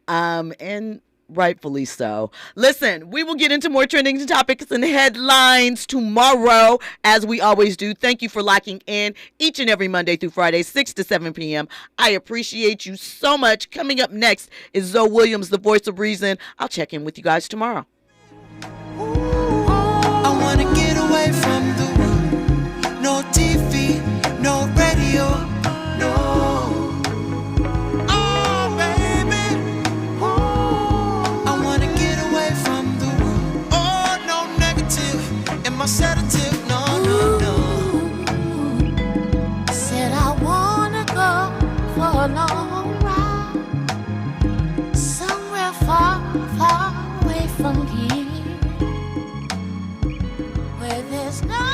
And rightfully so. Listen, we will get into more trending topics and headlines tomorrow, as we always do. Thank you for locking in each and every Monday through Friday, 6 to 7 p.m. I appreciate you so much. Coming up next is Zoe Williams, the voice of reason. I'll check in with you guys tomorrow.